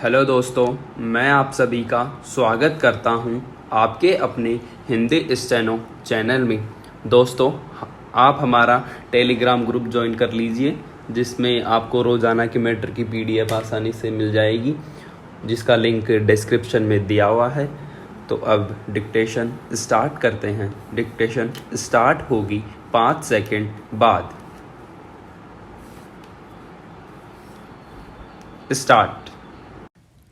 Hello दोस्तों, मैं आप सभी का स्वागत करता हूं आपके अपने हिंदी स्टेनो चैनल में। दोस्तों, आप हमारा टेलीग्राम ग्रुप ज्वाइन कर लीजिए, जिसमें आपको रोज़ाना की मैटर की पीडीएफ आसानी से मिल जाएगी, जिसका लिंक डिस्क्रिप्शन में दिया हुआ है। तो अब डिक्टेशन स्टार्ट करते हैं। डिक्टेशन स्टार्ट होगी 5 सेकंड बाद। स्टार्ट।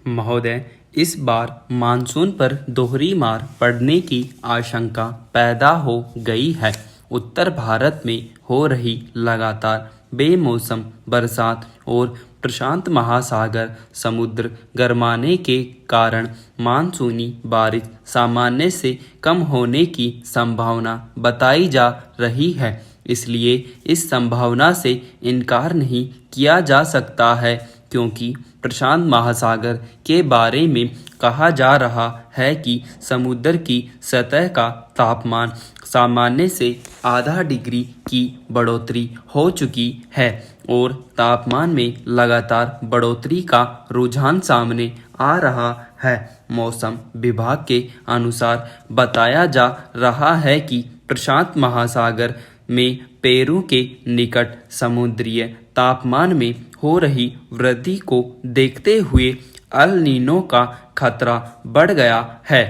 महोदय, इस बार मानसून पर दोहरी मार पड़ने की आशंका पैदा हो गई है। उत्तर भारत में हो रही लगातार बेमौसम बरसात और प्रशांत महासागर समुद्र गर्माने के कारण मानसूनी बारिश सामान्य से कम होने की संभावना बताई जा रही है। इसलिए इस संभावना से इनकार नहीं किया जा सकता है, क्योंकि प्रशांत महासागर के बारे में कहा जा रहा है कि समुद्र की सतह का तापमान सामान्य से आधा डिग्री की बढ़ोतरी हो चुकी है और तापमान में लगातार बढ़ोतरी का रुझान सामने आ रहा है। मौसम विभाग के अनुसार बताया जा रहा है कि प्रशांत महासागर में पेरू के निकट समुद्रीय तापमान में हो रही वृद्धि को देखते हुए अल नीनो का खतरा बढ़ गया है।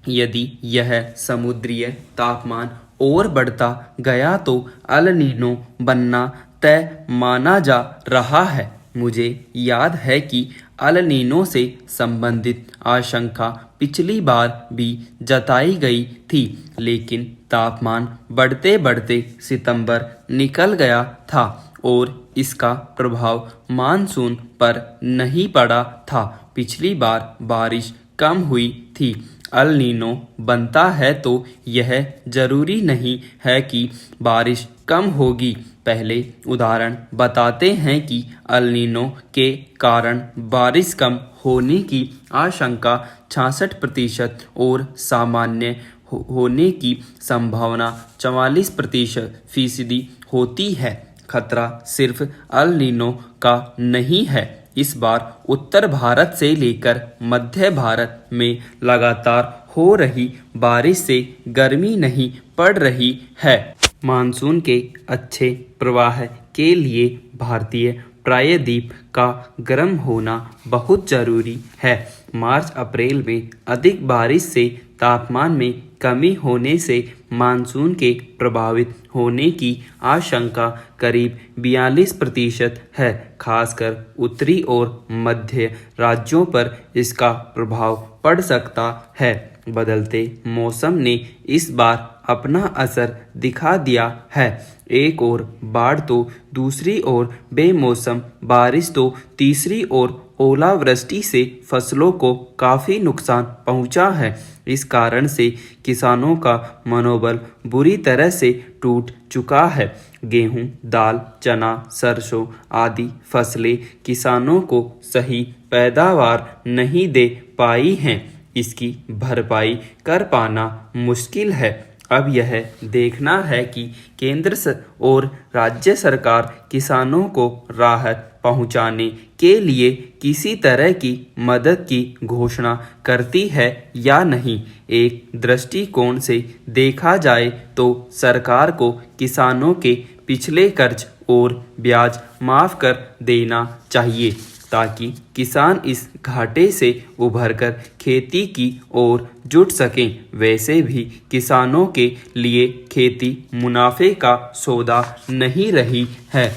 यदि यह समुद्रीय तापमान और बढ़ता गया तो अल नीनो बनना तय माना जा रहा है। मुझे याद है कि अल नीनो से संबंधित आशंका पिछली बार भी जताई गई थी, लेकिन तापमान बढ़ते बढ़ते सितंबर निकल गया था और इसका प्रभाव मानसून पर नहीं पड़ा था। पिछली बार बारिश कम हुई थी। अल नीनो बनता है तो यह जरूरी नहीं है कि बारिश कम होगी। पहले उदाहरण बताते हैं कि अल नीनो के कारण बारिश कम होने की आशंका 66% और सामान्य होने की संभावना 44% होती है। खतरा सिर्फ अल नीनो का नहीं है। इस बार उत्तर भारत से लेकर मध्य भारत में लगातार हो रही बारिश से गर्मी नहीं पड़ रही है। मानसून के अच्छे प्रवाह के लिए भारतीय प्रायद्वीप का गर्म होना बहुत जरूरी है। मार्च अप्रैल में अधिक बारिश से तापमान में कमी होने से मानसून के प्रभावित होने की आशंका करीब 42% है। खासकर उत्तरी और मध्य राज्यों पर इसका प्रभाव पड़ सकता है। बदलते मौसम ने इस बार अपना असर दिखा दिया है। एक ओर बाढ़ तो दूसरी ओर बेमौसम बारिश तो तीसरी ओर ओलावृष्टि से फसलों को काफ़ी नुकसान पहुंचा है। इस कारण से किसानों का मनोबल बुरी तरह से टूट चुका है। गेहूं, दाल, चना, सरसों आदि फसलें किसानों को सही पैदावार नहीं दे पाई हैं। इसकी भरपाई कर पाना मुश्किल है। अब यह देखना है कि केंद्र और राज्य सरकार किसानों को राहत पहुंचाने के लिए किसी तरह की मदद की घोषणा करती है या नहीं। एक दृष्टिकोण से देखा जाए तो सरकार को किसानों के पिछले कर्ज और ब्याज माफ़ कर देना चाहिए, ताकि किसान इस घाटे से उभरकर खेती की ओर जुट सकें। वैसे भी किसानों के लिए खेती मुनाफे का सौदा नहीं रही है।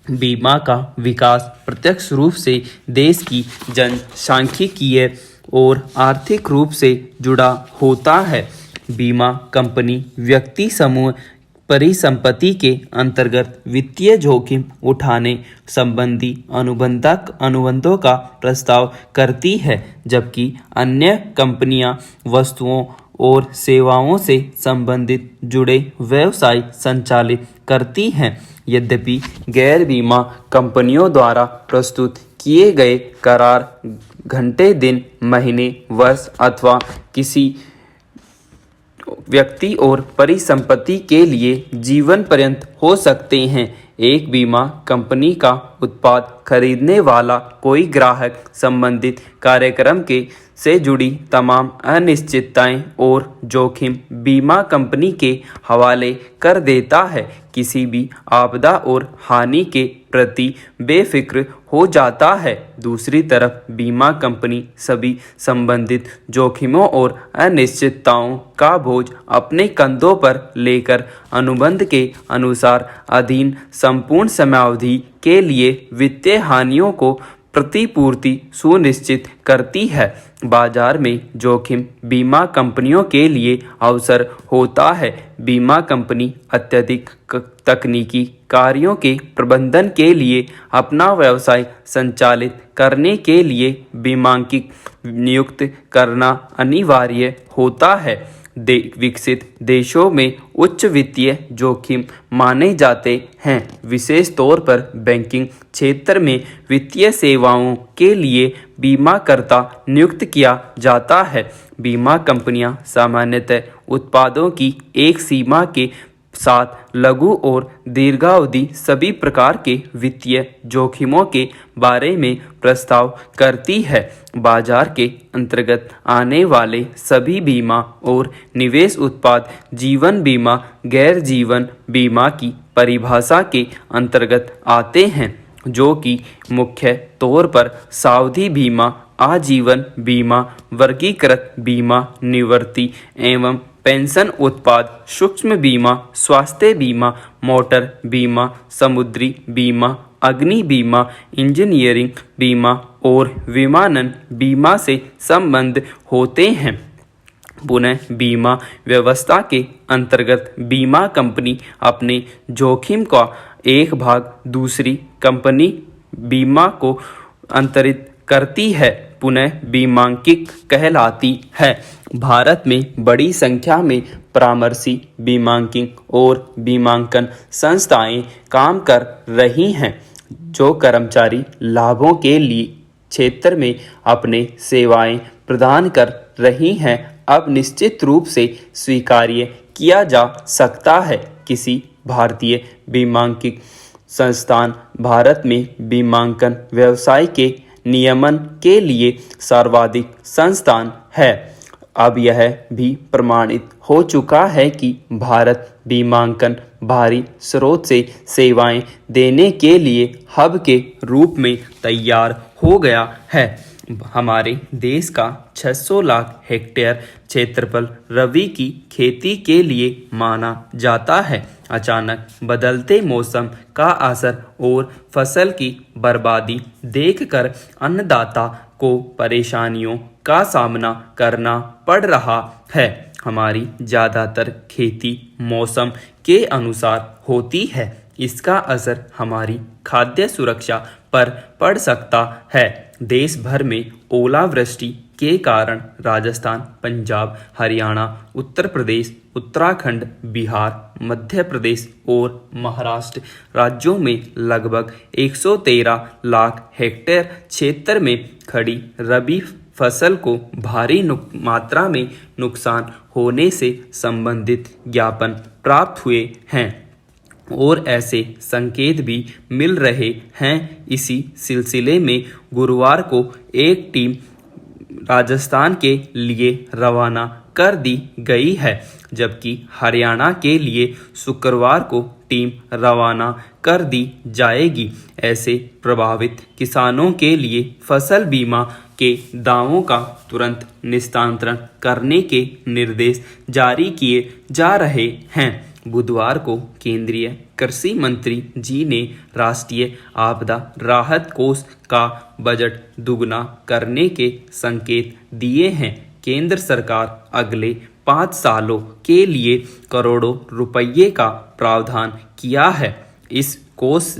बीमा का विकास प्रत्यक्ष रूप से देश की जनसांख्यिकीय और आर्थिक रूप से जुड़ा होता है। बीमा कंपनी व्यक्ति समूह परिसंपत्ति के अंतर्गत वित्तीय जोखिम उठाने संबंधी अनुबंधों का प्रस्ताव करती है, जबकि अन्य कंपनियां वस्तुओं और सेवाओं से संबंधित जुड़े व्यवसाय संचालित करती हैं। यद्यपि गैर बीमा कंपनियों द्वारा प्रस्तुत किए गए करार घंटे, दिन, महीने, वर्ष अथवा किसी व्यक्ति और परिसंपत्ति के लिए जीवन पर्यंत हो सकते हैं। एक बीमा कंपनी का उत्पाद खरीदने वाला कोई ग्राहक संबंधित कार्यक्रम के से जुड़ी तमाम अनिश्चितताएं और जोखिम बीमा कंपनी के हवाले कर देता है। किसी भी आपदा और हानि के प्रति बेफिक्र हो जाता है। दूसरी तरफ बीमा कंपनी सभी संबंधित जोखिमों और अनिश्चितताओं का बोझ अपने कंधों पर लेकर अनुबंध के अनुसार अधीन संपूर्ण समयावधि के लिए वित्तीय हानियों को प्रतिपूर्ति सुनिश्चित करती है। बाजार में जोखिम बीमा कंपनियों के लिए अवसर होता है। बीमा कंपनी अत्यधिक तकनीकी कार्यों के प्रबंधन के लिए अपना व्यवसाय संचालित करने के लिए बीमांकित नियुक्त करना अनिवार्य होता है। विकसित देशों में उच्च वित्तीय जोखिम माने जाते हैं। विशेष तौर पर बैंकिंग क्षेत्र में वित्तीय सेवाओं के लिए बीमाकर्ता नियुक्त किया जाता है। बीमा कंपनियां सामान्यतः उत्पादों की एक सीमा के साथ लघु और दीर्घावधि सभी प्रकार के वित्तीय जोखिमों के बारे में प्रस्ताव करती है। बाजार के अंतर्गत आने वाले सभी बीमा और निवेश उत्पाद जीवन बीमा गैर जीवन बीमा की परिभाषा के अंतर्गत आते हैं, जो कि मुख्य तौर पर सावधि बीमा, आजीवन बीमा, वर्गीकृत बीमा, निवृत्ति एवं पेंशन उत्पाद, सूक्ष्म बीमा, स्वास्थ्य बीमा, मोटर बीमा, समुद्री बीमा, अग्नि बीमा, इंजीनियरिंग बीमा और विमानन बीमा से संबंध होते हैं। पुनः बीमा व्यवस्था के अंतर्गत बीमा कंपनी अपने जोखिम का एक भाग दूसरी कंपनी बीमा को अंतरित करती है, पुनः बीमांकित कहलाती है। भारत में बड़ी संख्या में परामर्शी बीमांकिंग और बीमांकन संस्थाएं काम कर रही हैं, जो कर्मचारी लाभों के लिए क्षेत्र में अपने सेवाएं प्रदान कर रही हैं। अब निश्चित रूप से स्वीकार्य किया जा सकता है किसी भारतीय बीमांकित संस्थान भारत में बीमांकन व्यवसाय के नियमन के लिए सर्वाधिक संस्थान है। अब यह भी प्रमाणित हो चुका है कि भारत बीमांकन बाहरी स्रोत से सेवाएं देने के लिए हब के रूप में तैयार हो गया है। हमारे देश का 600 लाख हेक्टेयर क्षेत्रफल रबी की खेती के लिए माना जाता है। अचानक बदलते मौसम का असर और फसल की बर्बादी देखकर अन्नदाता को परेशानियों का सामना करना पड़ रहा है। हमारी ज़्यादातर खेती मौसम के अनुसार होती है। इसका असर हमारी खाद्य सुरक्षा पर पड़ सकता है। देश भर में ओलावृष्टि के कारण राजस्थान, पंजाब, हरियाणा, उत्तर प्रदेश, उत्तराखंड, बिहार, मध्य प्रदेश और महाराष्ट्र राज्यों में लगभग 113 लाख हेक्टेयर क्षेत्र में खड़ी रबी फसल को भारी मात्रा में नुकसान होने से संबंधित ज्ञापन प्राप्त हुए हैं और ऐसे संकेत भी मिल रहे हैं। इसी सिलसिले में गुरुवार को एक टीम राजस्थान के लिए रवाना कर दी गई है, जबकि हरियाणा के लिए शुक्रवार को टीम रवाना कर दी जाएगी। ऐसे प्रभावित किसानों के लिए फसल बीमा के दावों का तुरंत निस्तारण करने के निर्देश जारी किए जा रहे हैं। बुधवार को केंद्रीय कृषि मंत्री जी ने राष्ट्रीय आपदा राहत कोष का बजट दुगना करने के संकेत दिए हैं। केंद्र सरकार अगले 5 सालों के लिए करोड़ों रुपये का प्रावधान किया है। इस कोष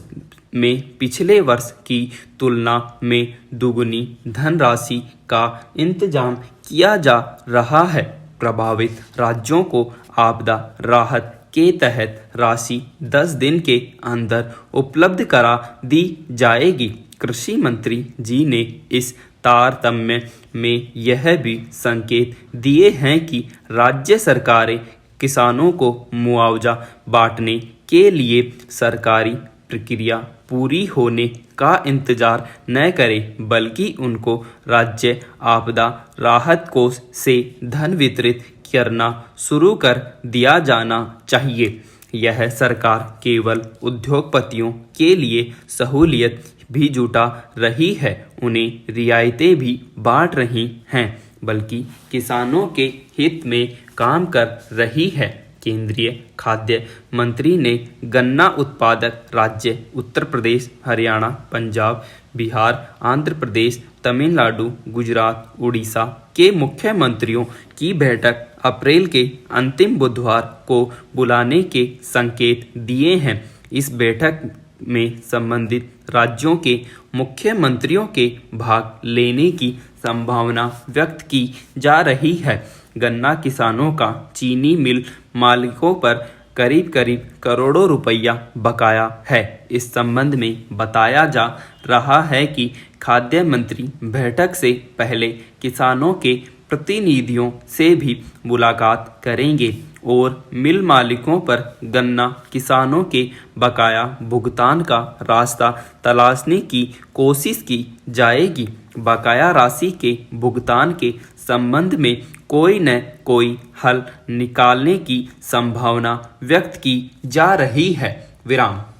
में पिछले वर्ष की तुलना में दुगनी धनराशि का इंतजाम किया जा रहा है। प्रभावित राज्यों को आपदा राहत के तहत राशि 10 दिन के अंदर उपलब्ध करा दी जाएगी। कृषि मंत्री जी ने इस तारतम्य में यह भी संकेत दिए हैं कि राज्य सरकारें किसानों को मुआवजा बांटने के लिए सरकारी प्रक्रिया पूरी होने का इंतजार न करें, बल्कि उनको राज्य आपदा राहत कोष से धन वितरित करना शुरू कर दिया जाना चाहिए। यह सरकार केवल उद्योगपतियों के लिए सहूलियत भी जुटा रही है, उन्हें रियायतें भी बांट रही हैं, बल्कि किसानों के हित में काम कर रही है। केंद्रीय खाद्य मंत्री ने गन्ना उत्पादक राज्य उत्तर प्रदेश, हरियाणा, पंजाब, बिहार, आंध्र प्रदेश, तमिलनाडु, गुजरात, उड़ीसा के मुख्यमंत्रियों की बैठक अप्रैल के अंतिम बुधवार को बुलाने के संकेत दिए हैं। इस बैठक में संबंधित राज्यों के मुख्यमंत्रियों के भाग लेने की संभावना व्यक्त की जा रही है। गन्ना किसानों का चीनी मिल मालिकों पर करीब करीब करोड़ों रुपया बकाया है। इस संबंध में बताया जा रहा है कि खाद्य मंत्री बैठक से पहले किसानों के प्रतिनिधियों से भी मुलाकात करेंगे और मिल मालिकों पर गन्ना किसानों के बकाया भुगतान का रास्ता तलाशने की कोशिश की जाएगी। बकाया राशि के भुगतान के संबंध में कोई न कोई हल निकालने की संभावना व्यक्त की जा रही है। विराम।